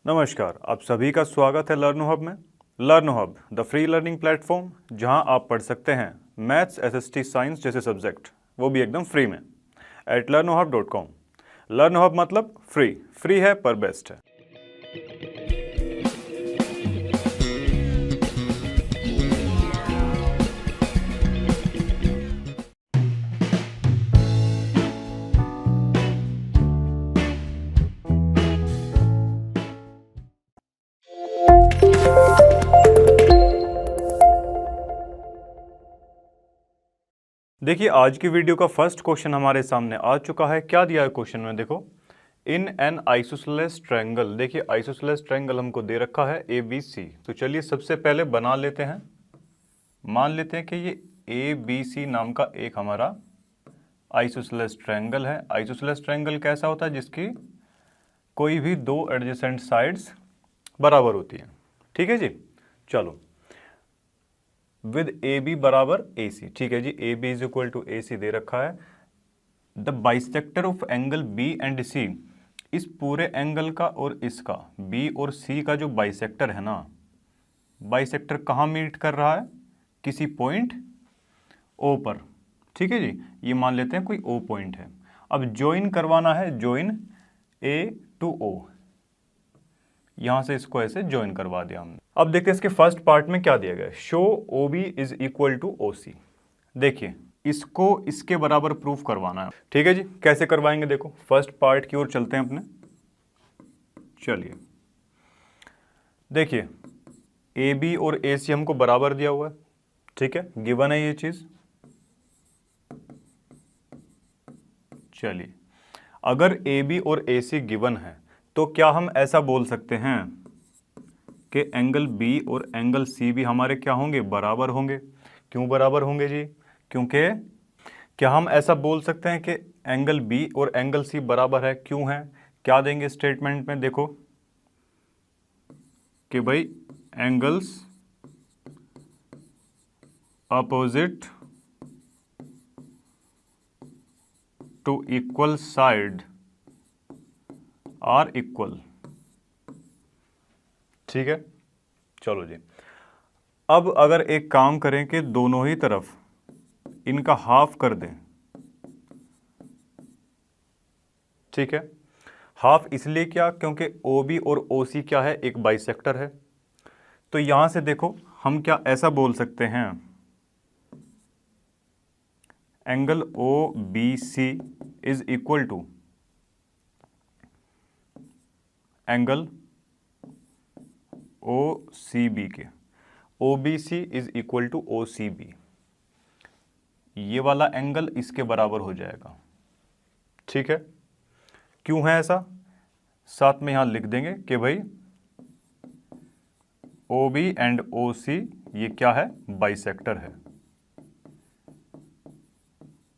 नमस्कार, आप सभी का स्वागत है लर्नो हब में। लर्नो hub the free learning platform, जहां आप पढ़ सकते हैं मैथ्स, एसएसटी, साइंस जैसे सब्जेक्ट, वो भी एकदम फ्री में एट learnohub.com। लर्नो हब मतलब फ्री है पर बेस्ट है। देखिए, आज की वीडियो का फर्स्ट क्वेश्चन हमारे सामने आ चुका है। क्या दिया है क्वेश्चन में? देखो, इन एन आइसोसेलेस ट्रायंगल। देखिए, आइसोसेलेस ट्रायंगल हमको दे रखा है ABC। तो चलिए सबसे पहले बना लेते हैं। मान लेते हैं कि ये ABC नाम का एक हमारा आइसोसेलेस ट्रायंगल है। आइसोसेलेस ट्रायंगल कैसा होता है? जिसकी कोई भी दो एडजेसेंट साइड्स बराबर होती हैं। ठीक है जी, चलो विद AB बराबर AC। ठीक है जी, AB is equal to AC दे रखा है। The bisector of angle B and C, इस पूरे एंगल का और इसका B और C का जो बाइसेक्टर है ना, बाइसेक्टर कहाँ मीट कर रहा है? किसी पॉइंट O पर। ठीक है जी, ये मान लेते हैं कोई O पॉइंट है। अब ज्वाइन करवाना है, ज्वाइन A टू O। यहां से इसको ऐसे ज्वाइन करवा दिया हमने। अब देखते हैं इसके फर्स्ट पार्ट में क्या दिया गया है। Show OB is equal to OC। देखिए, इसको इसके बराबर प्रूफ करवाना है। ठीक है जी, कैसे करवाएंगे? देखो, फर्स्ट पार्ट की ओर चलते हैं अपने। चलिए, देखिए AB और AC हमको बराबर दिया हुआ है। ठीक है, गिवन है ये चीज। चलिए, अगर AB और AC गिवन है तो क्या हम ऐसा बोल सकते हैं कि एंगल B और एंगल C भी हमारे क्या होंगे? बराबर होंगे। क्यों बराबर होंगे जी? क्योंकि क्या हम ऐसा बोल सकते हैं कि एंगल B और एंगल C बराबर है? क्यों है? क्या देंगे स्टेटमेंट में? देखो कि भाई angles opposite to equal side are equal. ठीक है, चलो जी। अब अगर एक काम करें कि दोनों ही तरफ इनका हाफ कर दें। ठीक है, हाफ इसलिए क्या? क्योंकि OB और OC क्या है? एक बाइसेक्टर है। तो यहां से देखो, हम क्या ऐसा बोल सकते हैं? Angle OBC is equal to angle OCB के। OBC is equal to OCB। ये वाला एंगल इसके बराबर हो जाएगा। ठीक है, क्यों है ऐसा? साथ में यहां लिख देंगे कि भाई OB एंड OC ये क्या है? बाइसेक्टर है।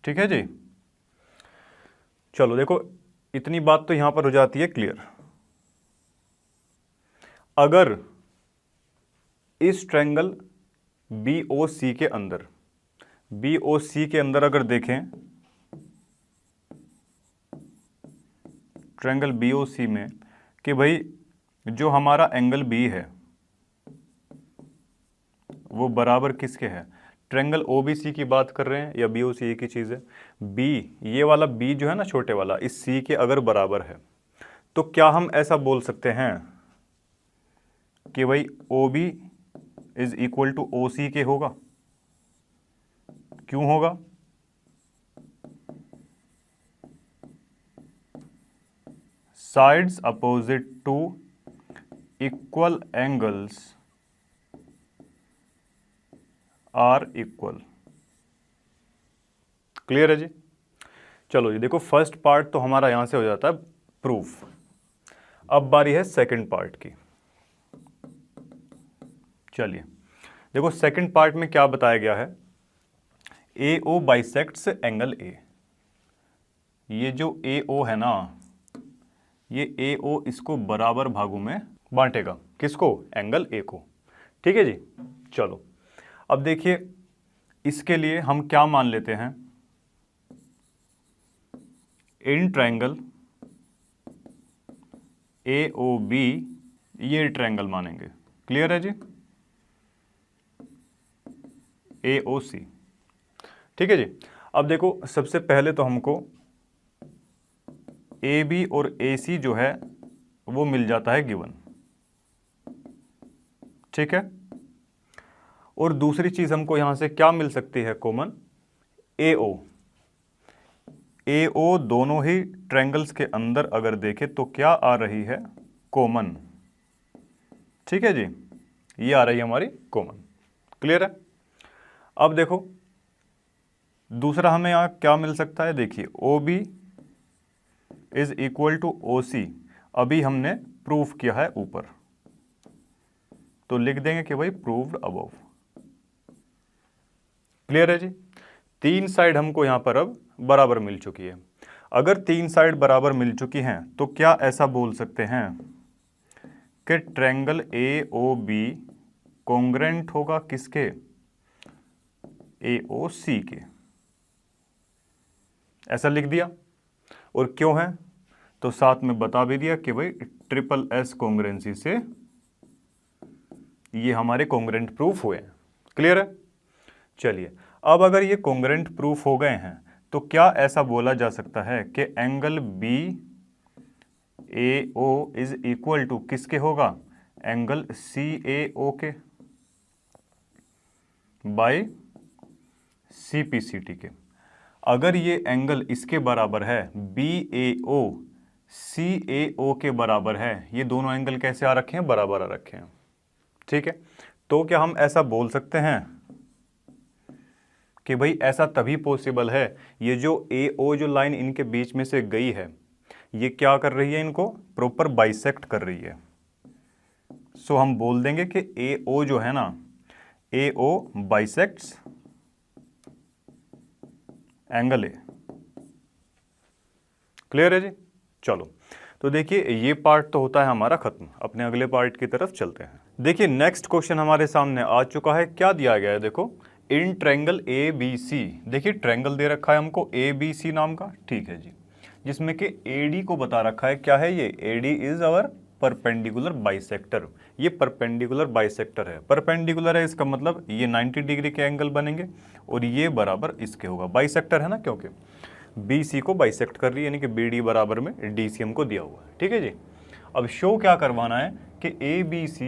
ठीक है जी, चलो देखो, इतनी बात तो यहां पर हो जाती है क्लियर। अगर इस ट्रायंगल BOC के अंदर, BOC के अंदर अगर देखें, ट्रायंगल BOC में, कि भाई जो हमारा एंगल B है वो बराबर किसके है? ट्रायंगल OBC की बात कर रहे हैं या BOC एक ही चीज़ है? B, ये वाला B जो है ना, छोटे वाला, इस C के अगर बराबर है तो क्या हम ऐसा बोल सकते हैं कि भाई OB is equal to OC के होगा? क्यों होगा? Sides opposite to equal angles are equal. Clear है जी? चलो जी, देखो फर्स्ट पार्ट तो हमारा यहां से हो जाता है प्रूफ। अब बारी है सेकंड पार्ट की। चलिए देखो, सेकंड पार्ट में क्या बताया गया है? AO bisects angle A। ये जो AO है ना, ये AO इसको बराबर भागों में बांटेगा। किसको? एंगल A को। ठीक है जी, चलो अब देखिए, इसके लिए हम क्या मान लेते हैं? इन ट्रायंगल AOB ये ट्रायंगल मानेंगे। क्लियर है जी, AOC। ठीक है जी। अब देखो सबसे पहले तो हमको AB और AC जो है वो मिल जाता है गिवन। ठीक है, और दूसरी चीज हमको यहां से क्या मिल सकती है कॉमन, AO। AO दोनों ही ट्रायंगल्स के अंदर अगर देखें तो क्या आ रही है, कॉमन। ठीक है जी, ये आ रही है हमारी कॉमन। क्लियर है। अब देखो दूसरा हमें यहां क्या मिल सकता है, देखिए OB is equal to OC, अभी हमने प्रूफ किया है ऊपर, तो लिख देंगे कि भाई प्रूव्ड अबव। क्लियर है जी। तीन साइड हमको यहां पर अब बराबर मिल चुकी है। अगर तीन साइड बराबर मिल चुकी हैं तो क्या ऐसा बोल सकते हैं कि ट्रायंगल AOB कॉन्ग्रेंट होगा किसके, AOC के। ऐसा लिख दिया, और क्यों है तो साथ में बता भी दिया कि भाई SSS कॉन्ग्रेंसी से ये हमारे कॉन्ग्रेंट प्रूफ हुए हैं। क्लियर है। चलिए अब अगर ये कॉन्ग्रेंट प्रूफ हो गए हैं तो क्या ऐसा बोला जा सकता है कि angle BAO is equal to किसके होगा, एंगल CAO के बाय CPCT के। अगर ये एंगल इसके बराबर है, BAO CAO के बराबर है, ये दोनों एंगल कैसे आ रखे हैं, बराबर आ रखे हैं। ठीक है, तो क्या हम ऐसा बोल सकते हैं कि भाई ऐसा तभी पॉसिबल है, ये जो AO जो लाइन इनके बीच में से गई है ये क्या कर रही है, इनको प्रॉपर बाइसेक्ट कर रही है। सो हम बोल देंगे कि AO जो है ना, AO bisects angle A। Clear है जी। चलो तो देखिए ये पार्ट तो होता है हमारा खत्म, अपने अगले पार्ट की तरफ चलते हैं। देखिए नेक्स्ट क्वेश्चन हमारे सामने आ चुका है। क्या दिया गया है, देखो इन ट्रायंगल ABC, देखिए ट्रायंगल दे रखा है हमको ABC नाम का। ठीक है जी, जिसमें कि AD को बता रखा है, क्या है ये, AD is our perpendicular bisector. ये परपेंडिकुलर बाइसेक्टर है, परपेंडिकुलर है इसका मतलब ये 90 डिग्री के एंगल बनेंगे और ये बराबर इसके होगा। बाइसेक्टर है ना, क्योंकि BC को बाइसेक्ट कर रही है, यानी कि BD बराबर में DC हमको दिया हुआ है। ठीक है जी। अब शो क्या करवाना है कि ABC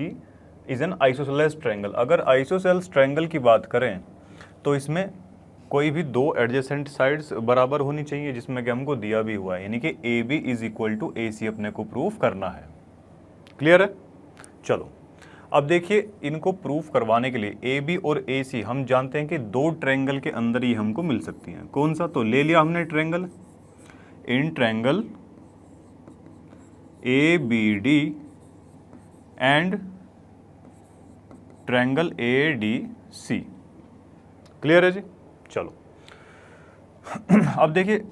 is N isosceles triangle. अगर आइसोसेलेस ट्रायंगल की बात करें तो इसमें कोई भी दो एडजेसेंट साइड्स बराबर होनी चाहिए, जिसमें कि हमको दिया भी हुआ है, यानी कि AB is equal to AC अपने को प्रूफ करना है। क्लियर है। चलो अब देखिए इनको प्रूफ करवाने के लिए AB और AC हम जानते हैं कि दो ट्रायंगल के अंदर ही हमको मिल सकती हैं। कौन सा, तो ले लिया हमने triangle, in triangle ABD and triangle ADC। Clear है जी। चलो अब देखिए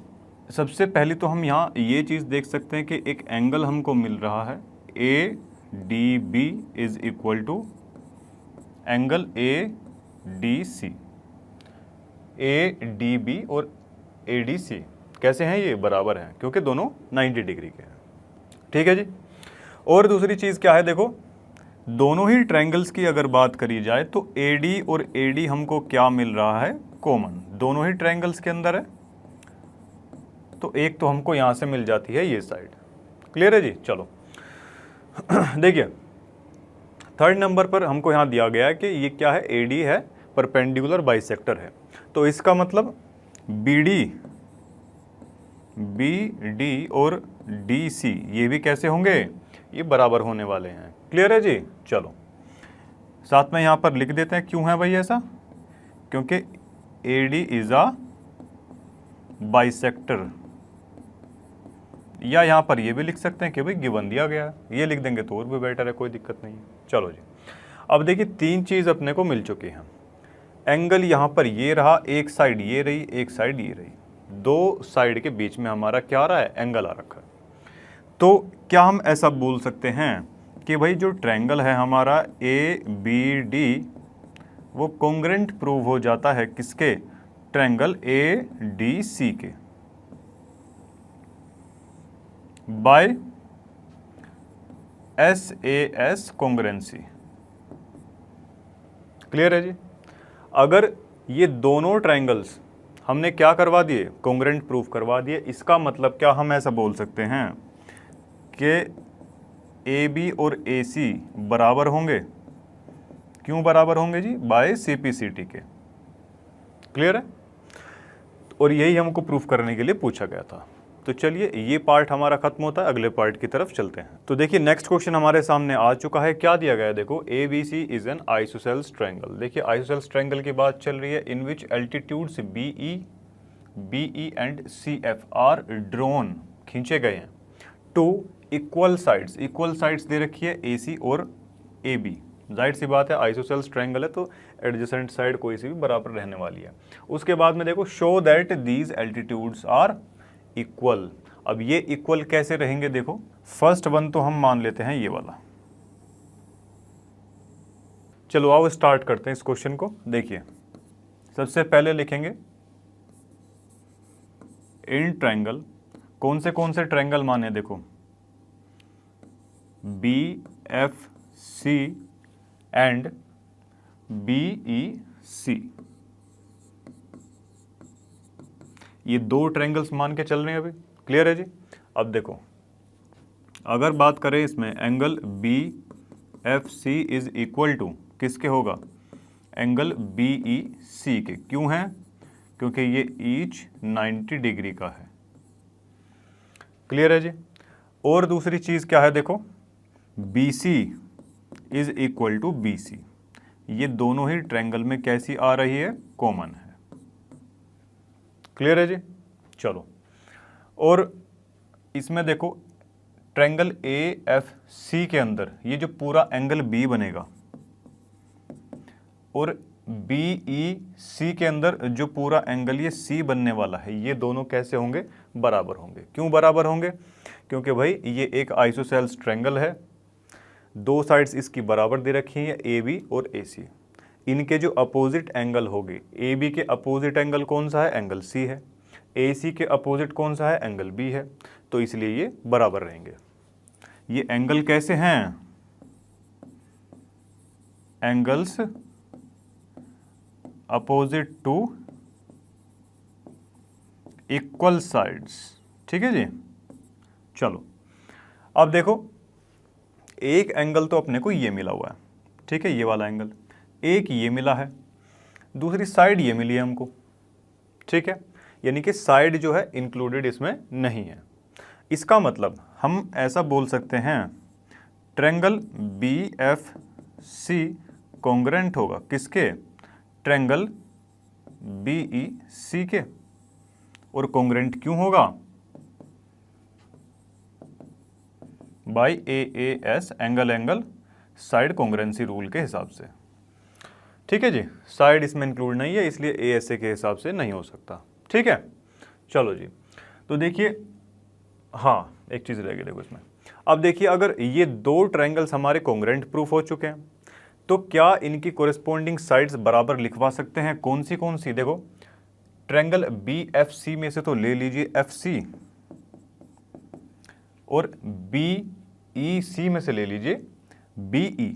सबसे पहले तो हम यहाँ ये चीज़ देख सकते हैं कि एक एंगल हमको मिल रहा है ADB is equal to angle ADC। ADB और ADC कैसे हैं, ये बराबर हैं क्योंकि दोनों 90 डिग्री के हैं। ठीक है जी। और दूसरी चीज़ क्या है, देखो दोनों ही ट्रायंगल्स की अगर बात करी जाए तो AD और AD हमको क्या मिल रहा है, कॉमन, दोनों ही ट्रायंगल्स के अंदर है। तो एक तो हमको यहां से मिल जाती है ये साइड। क्लियर है जी। चलो देखिए थर्ड नंबर पर हमको यहां दिया गया है कि ये क्या है, AD है, परपेंडिकुलर बाइसेक्टर है। तो इसका मतलब BD और DC ये भी कैसे होंगे, ये बराबर होने वाले हैं। क्लियर है जी। चलो साथ में यहां पर लिख देते हैं, क्यों है भाई ऐसा, क्योंकि AD इज अ बाइसेक्टर, या यहां पर ये भी लिख सकते हैं कि भाई गिवन दिया गया है, ये लिख देंगे तो और भी बेटर है, कोई दिक्कत नहीं है। चलो जी अब देखिए तीन चीज अपने को मिल चुकी हैं। एंगल यहां पर ये रहा, एक साइड ये रही, एक साइड ये रही, दो साइड के बीच में हमारा क्या आ रहा है, एंगल आ रखा है। तो क्या हम ऐसा बोल सकते हैं कि भाई जो ट्रायंगल है हमारा ABD वो कॉन्ग्रेंट प्रूव हो जाता है किसके, ट्रायंगल ADC के, बाय SAS कॉन्ग्रुएंसी। क्लियर है जी। अगर ये दोनों ट्रायंगल्स हमने क्या करवा दिए, कॉन्ग्रुएंट प्रूफ करवा दिए, इसका मतलब क्या हम ऐसा बोल सकते हैं कि AB और AC बराबर होंगे। क्यों बराबर होंगे जी? बाय CPCT के। क्लियर है। और यही हमको प्रूफ करने के लिए पूछा गया था। तो चलिए ये पार्ट हमारा खत्म होता है, अगले पार्ट की तरफ चलते हैं। तो देखिए नेक्स्ट क्वेश्चन हमारे सामने आ चुका है। क्या दिया गया है देखो, ABC is an isosceles triangle. देखिए आइसोसेल्स ट्रायंगल की बात चल रही है, in which altitudes BE and CF are drawn, खींचे गए हैं, two equal sides. Equal sides दे रखी है AC और AB। जाहिर सी बात है आइसोसेल्स ट्रायंगल है तो एडजेसेंट साइड कोई सी भी बराबर रहने वाली है। उसके बाद में देखो, show that these altitudes are equal. अब ये इक्वल कैसे रहेंगे देखो, फर्स्ट वन तो हम मान लेते हैं ये वाला। चलो आओ स्टार्ट करते हैं इस क्वेश्चन को। देखिए सबसे पहले लिखेंगे इन ट्रायंगल, कौन से ट्रायंगल माने देखो, BFC एंड BEC। ये दो ट्रायंगल्स मान के चल रहे हैं अभी। क्लियर है जी। अब देखो अगर बात करें इसमें, angle BFC is equal to किसके होगा, एंगल BEC के। क्यों है? क्योंकि ये ईच 90 डिग्री का है। क्लियर है जी। और दूसरी चीज क्या है देखो, BC is equal to BC। ये दोनों ही ट्रायंगल में कैसी आ रही है, कॉमन है। क्लियर है जी। चलो, और इसमें देखो ट्रायंगल AFC के अंदर ये जो पूरा एंगल B बनेगा और BEC के अंदर जो पूरा एंगल ये C बनने वाला है, ये दोनों कैसे होंगे, बराबर होंगे। क्यों बराबर होंगे? क्योंकि भाई ये एक आइसोसेल्स ट्रायंगल है, दो साइड्स इसकी बराबर दे रखी हैं, AB और AC। इनके जो अपोजिट एंगल होंगे, AB के अपोजिट एंगल कौन सा है, एंगल C है। AC के अपोजिट कौन सा है, एंगल B है। तो इसलिए ये बराबर रहेंगे। ये एंगल कैसे हैं, angles opposite to equal sides. ठीक है जी। चलो अब देखो, एक एंगल तो अपने को ये मिला हुआ है, ठीक है, ये वाला एंगल, एक ये मिला है, दूसरी साइड ये मिली है हमको। ठीक है, यानी कि साइड जो है इंक्लूडेड इसमें नहीं है। इसका मतलब हम ऐसा बोल सकते हैं, ट्रायंगल BFC कॉन्ग्रुएंट होगा किसके, ट्रायंगल BEC के। और कॉन्ग्रुएंट क्यों होगा, by AAS, angle side congruency rule के हिसाब से। ठीक है जी, साइड इसमें इंक्लूड नहीं है इसलिए ASA के हिसाब से नहीं हो सकता। ठीक है, चलो जी। तो देखिए, हाँ एक चीज़ रह गई देखो इसमें। अब देखिए, अगर ये दो ट्रायंगल्स हमारे कॉन्ग्रुएंट प्रूफ हो चुके हैं तो क्या इनकी कोरिस्पोंडिंग साइड्स बराबर लिखवा सकते हैं? कौन सी देखो, ट्रायंगल BFC में से तो ले लीजिए FC और BEC में से ले लीजिए BE।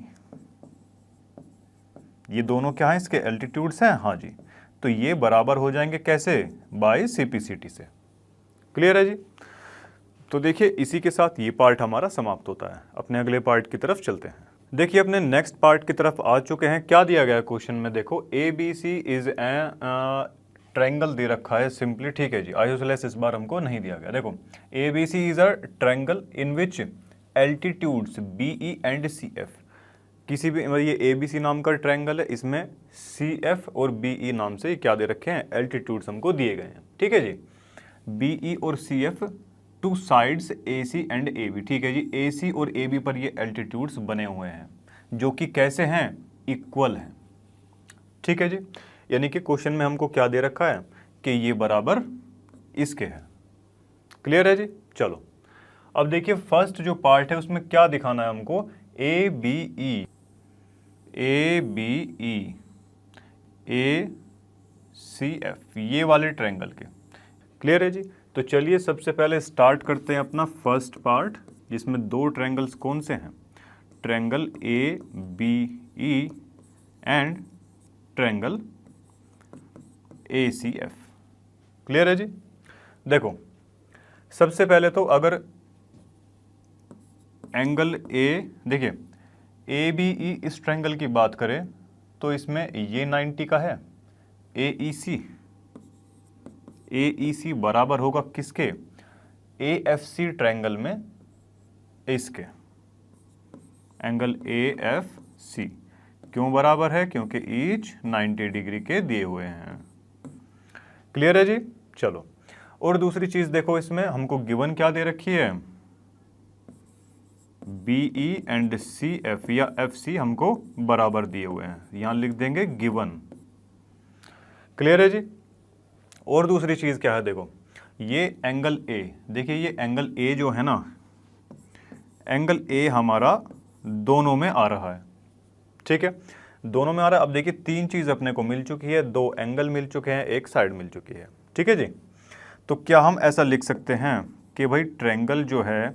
ये दोनों क्या है, इसके एल्टीट्यूड्स हैं। हाँ जी, तो ये बराबर हो जाएंगे कैसे, बाय CPCT से। क्लियर है जी। तो देखिए इसी के साथ ये पार्ट हमारा समाप्त होता है। अपने अगले पार्ट की तरफ चलते हैं। देखिए अपने नेक्स्ट पार्ट की तरफ आ चुके हैं। क्या दिया गया है क्वेश्चन में देखो, ABC इज ए ट्रायंगल दे रखा है सिंपली। ठीक है जी, आइसोसेलेस इस बार हमको नहीं दिया गया। देखो ABC is a triangle in which altitudes BE and CF, किसी भी ये ABC नाम का ट्रायंगल है, इसमें CF और BE नाम से क्या दे रखे हैं, एल्टीट्यूड्स हमको दिए गए हैं। ठीक है जी, BE और CF two sides AC and AB। ठीक है जी, AC और AB पर ये एल्टीट्यूड्स बने हुए हैं जो कि कैसे हैं, इक्वल हैं। ठीक है जी, यानी कि क्वेश्चन में हमको क्या दे रखा है कि ये बराबर इसके है। क्लियर है जी। चलो अब देखिए फर्स्ट जो पार्ट है उसमें क्या दिखाना है हमको, ABE ACF ये वाले ट्रायंगल के। क्लियर है जी। तो चलिए सबसे पहले स्टार्ट करते हैं अपना फर्स्ट पार्ट, जिसमें दो ट्रायंगल्स कौन से हैं, triangle A B E and triangle A C F. Clear है जी। देखो सबसे पहले तो अगर एंगल ए, देखिए ए बी ई इस ट्रायंगल की बात करें तो इसमें ये 90 का है, ए ई सी बराबर होगा किसके, ए एफ सी ट्रायंगल में इसके, एंगल ए एफ सी। क्यों बराबर है, क्योंकि ईच 90 डिग्री के दिए हुए हैं। क्लियर है जी। चलो और दूसरी चीज देखो, इसमें हमको गिवन क्या दे रखी है, B E and C F या एफ सी हमको बराबर दिए हुए हैं, यहां लिख देंगे गिवन। क्लियर है जी। और दूसरी चीज क्या है, देखो ये एंगल ए, देखिए ये एंगल ए जो है ना, एंगल ए हमारा दोनों में आ रहा है, ठीक है, दोनों में आ रहा है। अब देखिए तीन चीज अपने को मिल चुकी है, दो एंगल मिल चुके हैं, एक साइड मिल चुकी है, ठीक है जी। तो क्या हम ऐसा लिख सकते हैं कि भाई ट्रायंगल जो है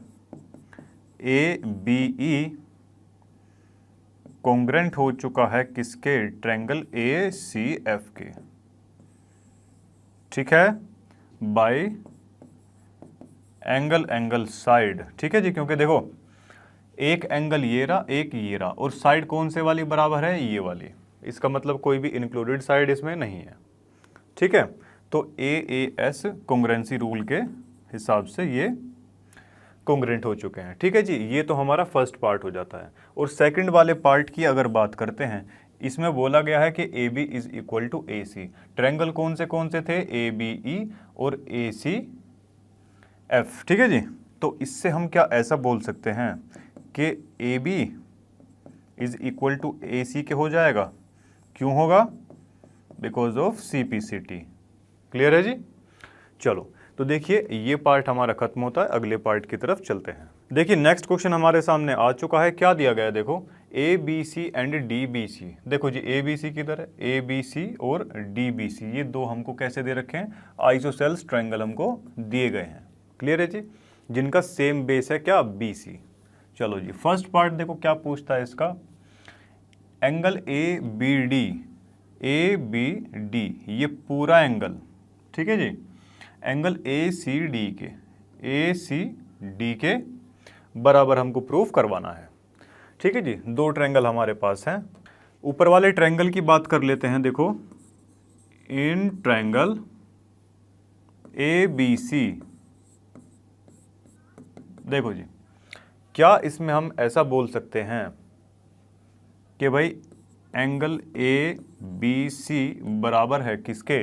ए बी ई कॉन्ग्रेंट हो चुका है किसके, ट्रायंगल ए सी एफ के, ठीक है, बाय एंगल साइड, ठीक है जी। क्योंकि देखो एक एंगल ये रहा, एक ये रहा, और साइड कौन से वाली बराबर है, ये वाली, इसका मतलब कोई भी इंक्लूडेड साइड इसमें नहीं है, ठीक है। तो ए एस कॉन्ग्रेंसी रूल के हिसाब से ये कॉन्ग्रेंट हो चुके हैं, ठीक है जी। ये तो हमारा फर्स्ट पार्ट हो जाता है। और सेकंड वाले पार्ट की अगर बात करते हैं, इसमें बोला गया है कि A B is equal to A C. Triangle कौन से थे, ए बी ई और ए सी एफ, ठीक है जी। तो इससे हम क्या ऐसा बोल सकते हैं कि A B is equal to A C के हो जाएगा। क्यों होगा, because of C P C T. Clear है जी। चलो तो देखिए ये पार्ट हमारा खत्म होता है, अगले पार्ट की तरफ चलते हैं। देखिए नेक्स्ट क्वेश्चन हमारे सामने आ चुका है, क्या दिया गया है, देखो A B C and D B C. देखो जी ए बी सी किधर है, ए बी सी और डी बी सी, ये दो हमको कैसे दे रखे हैं, आइसोसेल्स ट्रायंगल हमको दिए गए हैं। क्लियर है जी, जिनका सेम बेस है क्या, बी सी। चलो जी फर्स्ट पार्ट देखो क्या पूछता है इसका, angle A B D, A B D ये पूरा एंगल, ठीक है जी, एंगल ए सी डी के बराबर हमको प्रूफ करवाना है, ठीक है जी। दो ट्रायंगल हमारे पास हैं। ऊपर वाले ट्रायंगल की बात कर लेते हैं। देखो in triangle A B C, देखो जी क्या इसमें हम ऐसा बोल सकते हैं कि भाई एंगल ए बी सी बराबर है किसके,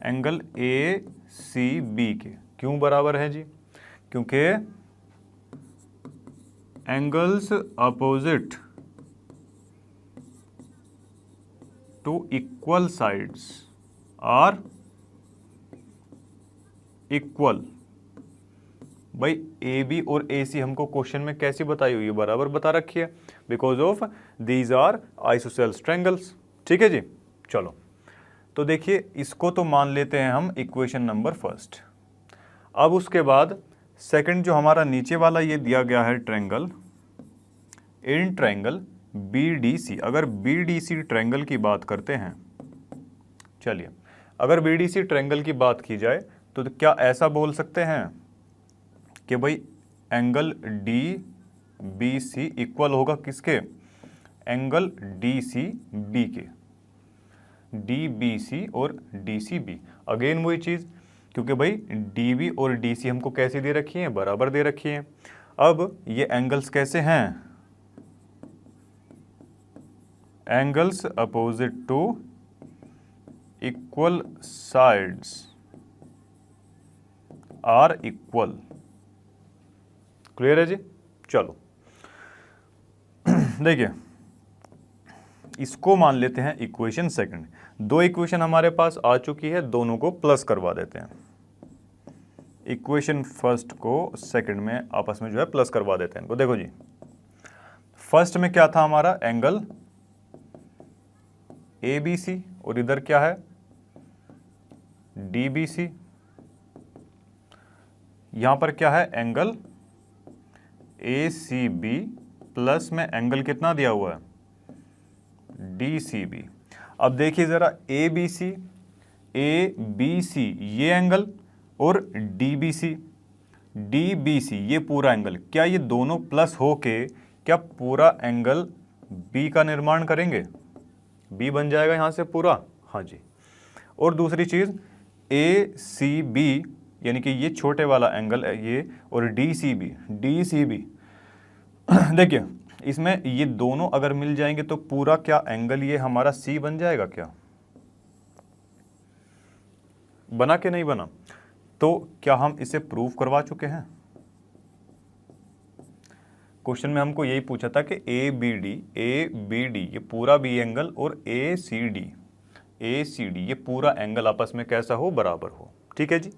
एंगल ए सी बी के। क्यों बराबर है जी, क्योंकि angles opposite to equal sides are equal. भाई ए बी और ए सी हमको क्वेश्चन में कैसी बताई हुई है, बराबर बता रखी है, because of these are isosceles triangles, ठीक है जी। चलो तो देखिए इसको तो मान लेते हैं हम इक्वेशन नंबर फर्स्ट। अब उसके बाद सेकंड जो हमारा नीचे वाला ये दिया गया है triangle, in triangle B D C. अगर बी डी सी ट्रायंगल की बात करते हैं, चलिए अगर बी डी सी ट्रायंगल की बात की जाए तो क्या ऐसा बोल सकते हैं कि भाई angle D B C equal होगा किसके, एंगल डी सी बी के, डी बी सी और डी सी बी। अगेन वही चीज़, क्योंकि भाई डी बी और डी सी हमको कैसे दे रखी हैं, बराबर दे रखी हैं। अब ये एंगल्स कैसे हैं, angles opposite to equal sides are equal. Clear है जी। चलो देखिए इसको मान लेते हैं इक्वेशन सेकंड। दो इक्वेशन हमारे पास आ चुकी है, दोनों को प्लस करवा देते हैं। इक्वेशन फर्स्ट को सेकंड में आपस में जो है प्लस करवा देते हैं इनको। देखो जी फर्स्ट में क्या था हमारा, एंगल ए बी सी, और इधर क्या है, डी बी सी। यहां पर क्या है, angle A C B plus में एंगल कितना दिया हुआ है, DCB। अब देखिए ज़रा ABC ये एंगल और DBC ये पूरा एंगल, क्या ये दोनों प्लस होके क्या पूरा एंगल B का निर्माण करेंगे, B बन जाएगा यहाँ से पूरा, हाँ जी। और दूसरी चीज़ ACB यानी कि ये छोटे वाला एंगल है ये, और DCB देखिए इसमें ये दोनों अगर मिल जाएंगे तो पूरा क्या एंगल ये हमारा C बन जाएगा, क्या बना के नहीं बना? तो क्या हम इसे प्रूव करवा चुके हैं? क्वेश्चन में हमको यही पूछा था कि ABD ये पूरा B एंगल और ACD ये पूरा एंगल आपस में कैसा हो, बराबर हो। ठीक है जी,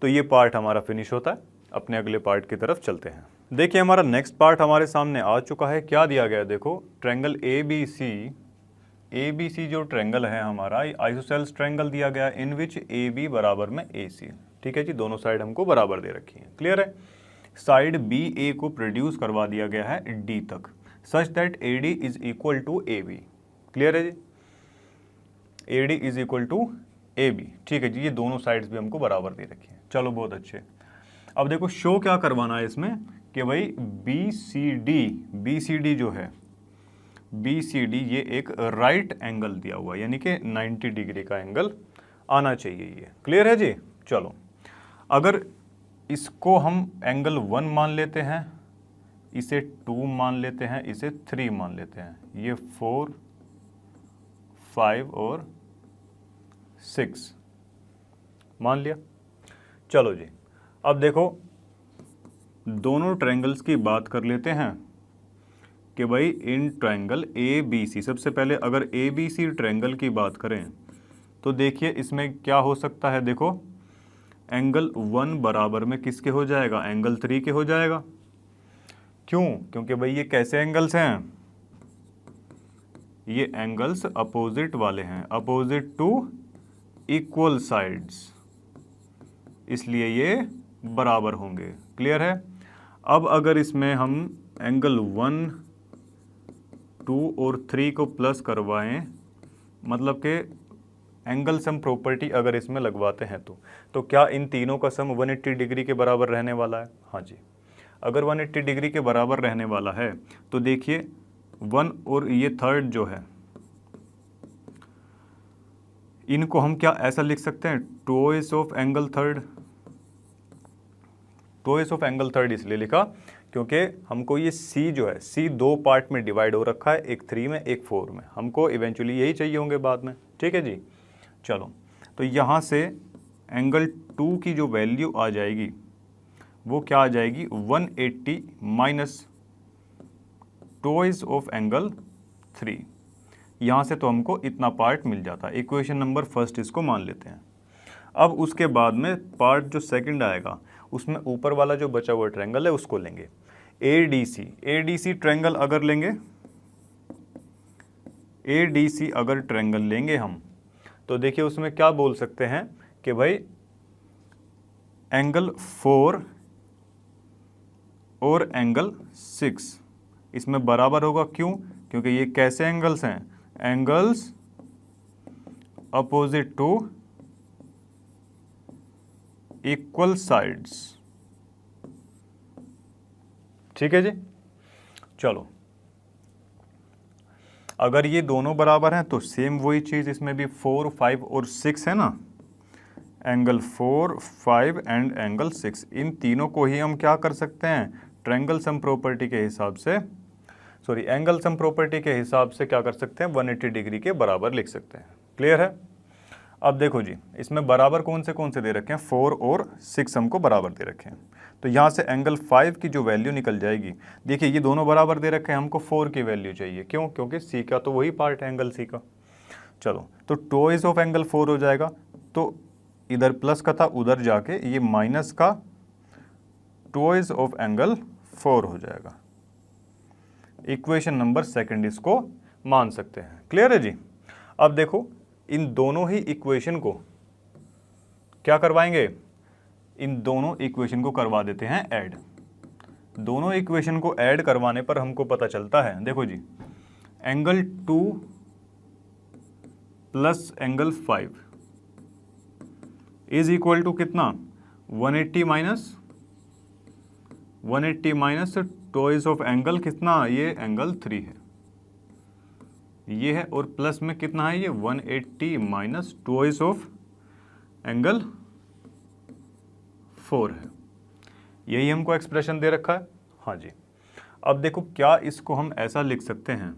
तो ये पार्ट हमारा फिनिश होता है। अपने अगले पार्ट की तरफ चलते हैं। देखिए हमारा नेक्स्ट पार्ट हमारे सामने आ चुका है। क्या दिया गया है, देखो ट्रायंगल ABC जो ट्रायंगल है हमारा आइसोसेल्स ट्रायंगल दिया गया इन विच AB बराबर में AC। ठीक है जी, दोनों साइड हमको बराबर दे रखी है, क्लियर है। साइड BA को प्रोड्यूस करवा दिया गया है D तक, such that AD is equal to AB। Clear है जी, AD is equal to AB। ठीक है जी, ये दोनों साइड्स भी हमको बराबर दे रखी है। चलो बहुत अच्छे। अब देखो शो क्या करवाना है इसमें कि भाई BCD जो है BCD ये एक राइट एंगल दिया हुआ है, यानी कि 90 डिग्री का एंगल आना चाहिए ये। क्लियर है जी। चलो अगर इसको हम एंगल 1 मान लेते हैं, इसे 2 मान लेते हैं, इसे 3 मान लेते हैं, ये 4 5 और 6 मान लिया। चलो जी, अब देखो दोनों ट्रायंगल्स की बात कर लेते हैं कि भाई इन ट्रायंगल ABC, सबसे पहले अगर ABC ट्रायंगल की बात करें तो देखिए इसमें क्या हो सकता है। देखो एंगल 1 बराबर में किसके हो जाएगा, एंगल 3 के हो जाएगा। क्यों? क्योंकि भाई ये कैसे एंगल्स हैं, ये एंगल्स अपोजिट वाले हैं, अपोजिट टू इक्वल साइड्स, इसलिए ये बराबर होंगे। क्लियर है। अब अगर इसमें हम एंगल 1 2 और 3 को प्लस करवाएं, मतलब कि एंगल सम प्रॉपर्टी अगर इसमें लगवाते हैं तो क्या इन तीनों का सम 180 डिग्री के बराबर रहने वाला है? हाँ जी, अगर 180 डिग्री के बराबर रहने वाला है तो देखिए 1 और ये थर्ड जो है इनको हम क्या ऐसा लिख सकते हैं, twice of angle third. Twice of angle third इसलिए लिखा क्योंकि हमको ये C जो है, C 2 पार्ट में डिवाइड हो रखा है, एक 3 में एक 4 में, हमको इवेंचुअली यही चाहिए होंगे बाद में। ठीक है जी। चलो तो यहाँ से एंगल 2 की जो वैल्यू आ जाएगी वो क्या आ जाएगी, 180 माइनस ट्वाइस ऑफ एंगल 3। यहाँ से तो हमको इतना पार्ट मिल जाता है। इक्वेशन नंबर फर्स्ट इसको मान लेते हैं। अब उसके बाद में पार्ट जो सेकंड आएगा उसमें ऊपर वाला जो बचा हुआ ट्रायंगल है उसको लेंगे, ADC ट्रायंगल अगर लेंगे, ADC अगर ट्रायंगल लेंगे हम तो देखिए उसमें क्या बोल सकते हैं कि भाई एंगल 4 और एंगल 6 इसमें बराबर होगा। क्यों? क्योंकि ये कैसे एंगल्स हैं, angles opposite to equal sides. ठीक है जी। चलो अगर ये दोनों बराबर हैं तो सेम वही चीज इसमें भी 4 5 और 6 है ना, एंगल 4 5 एंड एंगल 6, इन तीनों को ही हम क्या कर सकते हैं, ट्रायंगल सम प्रॉपर्टी के हिसाब से, सॉरी एंगल सम प्रॉपर्टी के हिसाब से क्या कर सकते हैं, 180 डिग्री के बराबर लिख सकते हैं। क्लियर है। अब देखो जी इसमें बराबर कौन से दे रखे हैं, 4 और 6 हमको बराबर दे रखे हैं। तो यहाँ से एंगल 5 की जो वैल्यू निकल जाएगी, देखिए ये दोनों बराबर दे रखे हैं, हमको 4 की वैल्यू चाहिए। क्यों? क्योंकि C का तो वही पार्ट है एंगल C का। चलो तो ट्वाइस ऑफ एंगल 4 हो जाएगा, तो इधर प्लस का था उधर जाके ये माइनस का ट्वाइस ऑफ एंगल 4 हो जाएगा। इक्वेशन नंबर सेकंड इसको मान सकते हैं। क्लियर है जी। अब देखो इन दोनों ही इक्वेशन को क्या करवाएंगे, इन दोनों इक्वेशन को करवा देते हैं ऐड। दोनों इक्वेशन को ऐड करवाने पर हमको पता चलता है, देखो जी, angle 2 plus angle 5 is equal to कितना, 180 माइनस टॉइस ऑफ एंगल कितना, ये एंगल 3 है, ये है, और प्लस में कितना है, ये 180 माइनस टॉइस ऑफ एंगल 4 है। यही हमको एक्सप्रेशन दे रखा है। हाँ जी, अब देखो क्या इसको हम ऐसा लिख सकते हैं,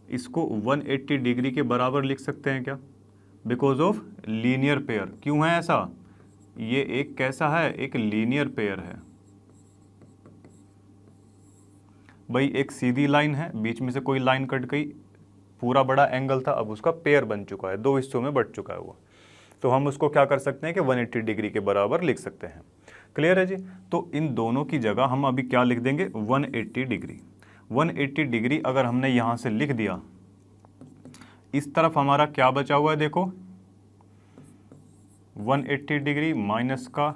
इसको 180 डिग्री के बराबर लिख सकते हैं क्या, बिकॉज ऑफ लीनियर पेयर। क्यों है ऐसा, ये एक कैसा है, एक लीनियर पेयर है भाई, एक सीधी लाइन है, बीच में से कोई लाइन कट गई, पूरा बड़ा एंगल था, अब उसका पेयर बन चुका है, दो हिस्सों में बट चुका है वो, तो हम उसको क्या कर सकते हैं कि 180 डिग्री के बराबर लिख सकते हैं। क्लियर है जी। तो इन दोनों की जगह हम अभी क्या लिख देंगे, 180 डिग्री। 180 डिग्री अगर हमने यहाँ से लिख दिया, इस तरफ हमारा क्या बचा हुआ है, देखो 180 डिग्री माइनस का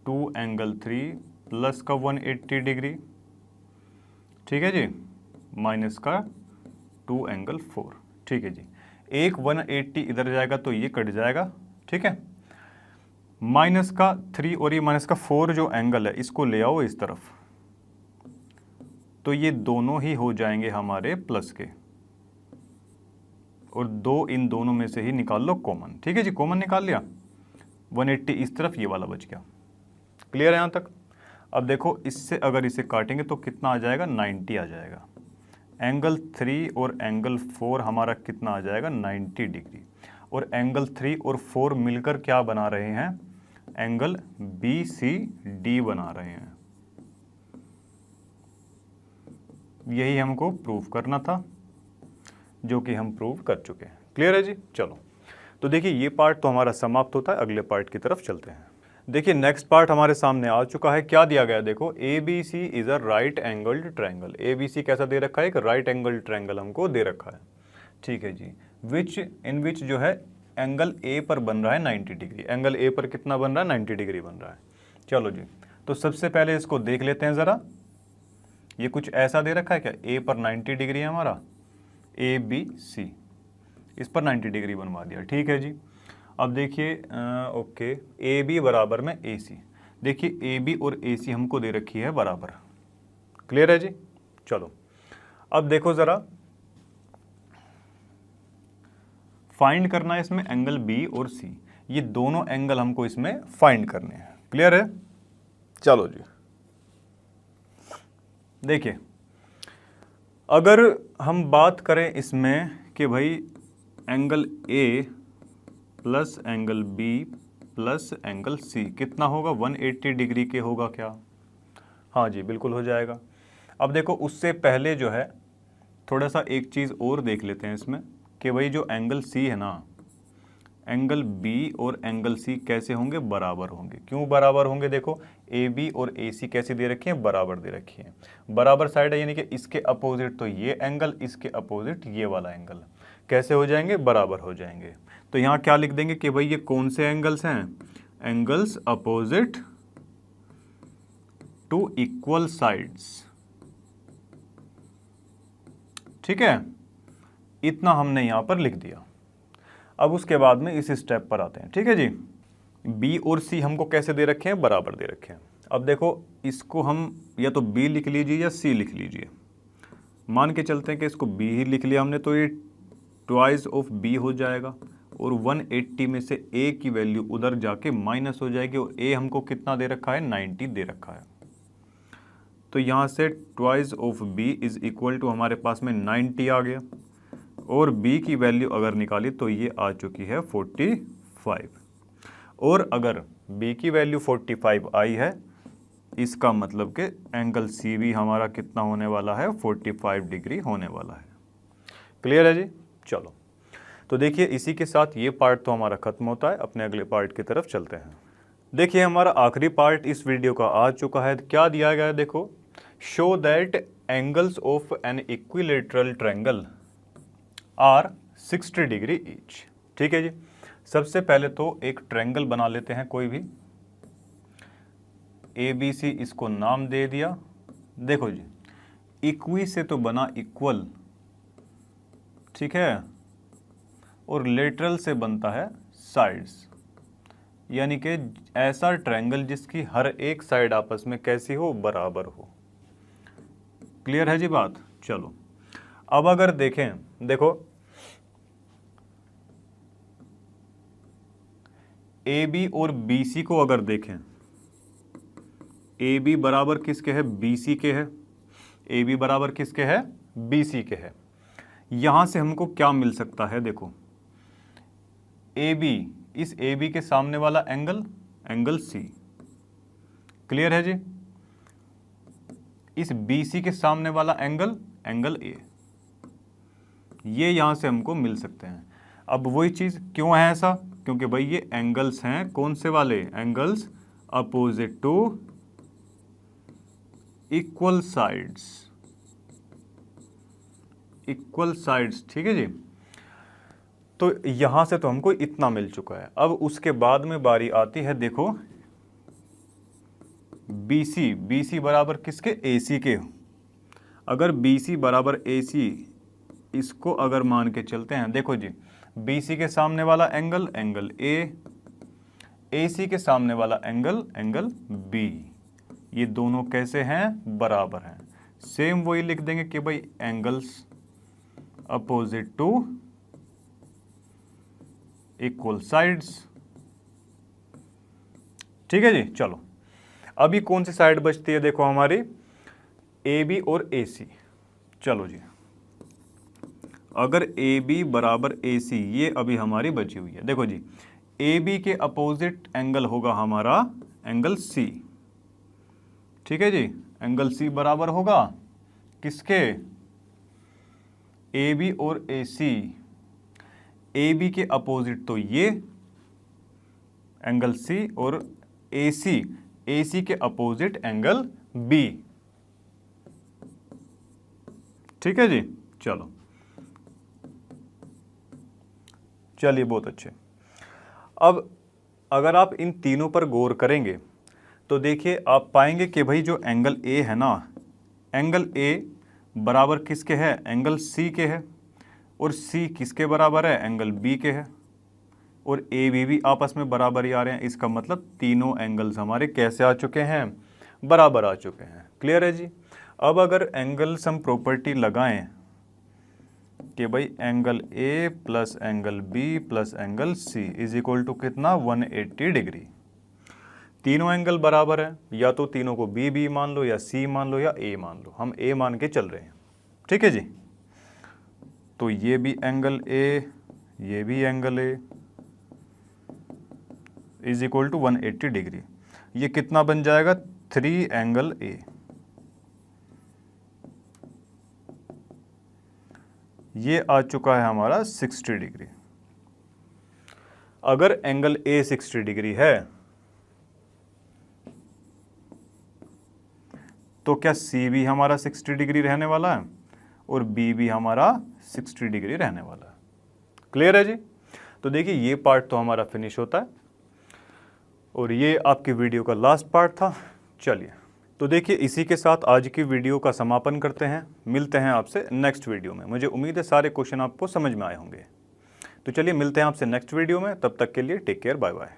2 एंगल 3 प्लस का 180 डिग्री, ठीक है जी, माइनस का 2 एंगल 4, ठीक है जी। एक 180 इधर जाएगा तो ये कट जाएगा, ठीक है, माइनस का 3 और ये माइनस का 4 जो एंगल है इसको ले आओ इस तरफ, तो ये दोनों ही हो जाएंगे हमारे प्लस के, और दो इन दोनों में से ही निकाल लो कॉमन, ठीक है जी, कॉमन निकाल लिया, 180 इस तरफ, ये वाला बच गया। क्लियर है यहाँ तक। अब देखो इससे अगर इसे काटेंगे तो कितना आ जाएगा, 90 आ जाएगा। एंगल 3 और एंगल 4 हमारा कितना आ जाएगा, 90 डिग्री, और एंगल 3 और 4 मिलकर क्या बना रहे हैं, एंगल BCD बना रहे हैं। यही हमको प्रूव करना था, जो कि हम प्रूव कर चुके हैं। क्लियर है जी। चलो तो देखिए ये पार्ट तो हमारा समाप्त होता है, अगले पार्ट की तरफ चलते हैं। देखिए नेक्स्ट पार्ट हमारे सामने आ चुका है। क्या दिया गया है, देखो ABC is a right angled triangle. ABC कैसा दे रखा है, एक राइट एंगल ट्रायंगल हमको दे रखा है, ठीक है जी, इन विच जो है एंगल A पर बन रहा है 90 डिग्री। एंगल A पर कितना बन रहा है, 90 डिग्री बन रहा है। चलो जी, तो सबसे पहले इसको देख लेते हैं ज़रा, ये कुछ ऐसा दे रखा है क्या, A पर 90 डिग्री है हमारा, ABC, इस पर 90 डिग्री बनवा दिया, ठीक है जी। अब देखिए ओके, AB बराबर में AC, देखिए AB और AC हमको दे रखी है बराबर। क्लियर है जी। चलो अब देखो ज़रा, फाइंड करना है इसमें एंगल B और C, ये दोनों एंगल हमको इसमें फाइंड करने हैं। क्लियर है। चलो जी, देखिए अगर हम बात करें इसमें कि भाई angle A plus angle B plus angle C कितना होगा, 180 डिग्री के होगा क्या, हाँ जी बिल्कुल हो जाएगा। अब देखो उससे पहले जो है थोड़ा सा एक चीज़ और देख लेते हैं इसमें कि भाई जो एंगल C है ना, एंगल B और एंगल C कैसे होंगे, बराबर होंगे। क्यों बराबर होंगे, देखो AB और AC कैसी दे रखी है, बराबर दे रखी है, बराबर साइड है, यानी कि इसके अपोजिट तो ये एंगल, इसके अपोजिट ये वाला एंगल, कैसे हो जाएंगे, बराबर हो जाएंगे। तो यहाँ क्या लिख देंगे कि भाई ये कौन से एंगल्स हैं, angles opposite to equal sides, ठीक है, इतना हमने यहाँ पर लिख दिया। अब उसके बाद में इस स्टेप पर आते हैं, ठीक है जी। B और C हमको कैसे दे रखे हैं, बराबर दे रखे हैं। अब देखो इसको हम या तो B लिख लीजिए या C लिख लीजिए, मान के चलते हैं कि इसको B ही लिख लिया हमने, तो ये ट्वाइस ऑफ B हो जाएगा, और 180 में से A की वैल्यू उधर जाके माइनस हो जाएगी, और A हमको कितना दे रखा है, 90 दे रखा है। तो यहाँ से twice of B is equal to हमारे पास में 90 आ गया, और B की वैल्यू अगर निकाली तो ये आ चुकी है 45, और अगर B की वैल्यू 45 आई है, इसका मतलब कि एंगल C भी हमारा कितना होने वाला है, 45 डिग्री होने वाला है। क्लियर है जी। चलो तो देखिए इसी के साथ ये पार्ट तो हमारा खत्म होता है, अपने अगले पार्ट की तरफ चलते हैं। देखिए हमारा आखिरी पार्ट इस वीडियो का आ चुका है। क्या दिया गया है, देखो, show that angles of an equilateral triangle are 60 degree each. ठीक है जी। सबसे पहले तो एक ट्रायंगल बना लेते हैं कोई भी। ABC इसको नाम दे दिया। देखो जी, इक्वी से तो बना इक्वल, ठीक है, और लेटरल से बनता है साइड्स, यानी कि ऐसा ट्रायंगल जिसकी हर एक साइड आपस में कैसी हो, बराबर हो। क्लियर है जी बात। चलो अब अगर देखें, देखो AB और BC को अगर देखें, AB बराबर किसके है, BC के है। AB बराबर किसके है, BC के है। यहां से हमको क्या मिल सकता है, देखो AB, इस AB के सामने वाला एंगल, एंगल C। क्लियर है जी। इस BC के सामने वाला एंगल, एंगल A। ये यहां से हमको मिल सकते हैं। अब वही चीज क्यों है ऐसा, क्योंकि भाई ये एंगल्स हैं कौन से वाले, angles opposite to equal sides, equal sides, ठीक है जी। तो यहां से तो हमको इतना मिल चुका है। अब उसके बाद में बारी आती है, देखो BC, BC बराबर किसके, AC के। अगर BC बराबर AC, इसको अगर मान के चलते हैं, देखो जी BC के सामने वाला एंगल, एंगल A, AC के सामने वाला एंगल, एंगल B, ये दोनों कैसे हैं, बराबर हैं। सेम वही लिख देंगे कि भाई angles opposite to equal sides, ठीक है जी। चलो अभी कौन सी साइड बचती है, देखो हमारी AB और AC। चलो जी, अगर AB बराबर AC, ये अभी हमारी बची हुई है। देखो जी AB के अपोजिट एंगल होगा हमारा एंगल C, ठीक है जी। एंगल C बराबर होगा किसके, AB और AC। AB के अपोजिट तो ये एंगल C, और AC के अपोजिट एंगल B, ठीक है जी। चलो चलिए बहुत अच्छे। अब अगर आप इन तीनों पर गौर करेंगे तो देखिए आप पाएंगे कि भाई जो एंगल A है ना, एंगल A बराबर किसके है, एंगल C के है, और C किसके बराबर है, एंगल B के है, और AB भी आपस में बराबर ही आ रहे हैं। इसका मतलब तीनों एंगल्स हमारे कैसे आ चुके हैं, बराबर आ चुके हैं। क्लियर है जी। अब अगर एंगल्स हम प्रॉपर्टी लगाएं कि भाई angle A plus angle B plus angle C is equal to कितना, 180 डिग्री। तीनों एंगल बराबर है, या तो तीनों को B मान लो, या C मान लो, या A मान लो। हम A मान के चल रहे हैं, ठीक है जी। तो ये भी एंगल A, ये भी angle A is equal to 180 degree. ये कितना बन जाएगा, 3 एंगल A। ये आ चुका है हमारा 60 डिग्री। अगर एंगल A 60 डिग्री है तो क्या C भी हमारा 60 डिग्री रहने वाला है, और B भी हमारा 60 डिग्री रहने वाला है। क्लियर है जी। तो देखिए ये पार्ट तो हमारा फिनिश होता है, और ये आपकी वीडियो का लास्ट पार्ट था। चलिए तो देखिए इसी के साथ आज की वीडियो का समापन करते हैं। मिलते हैं आपसे नेक्स्ट वीडियो में। मुझे उम्मीद है सारे क्वेश्चन आपको समझ में आए होंगे। तो चलिए मिलते हैं आपसे नेक्स्ट वीडियो में, तब तक के लिए टेक केयर, बाय बाय।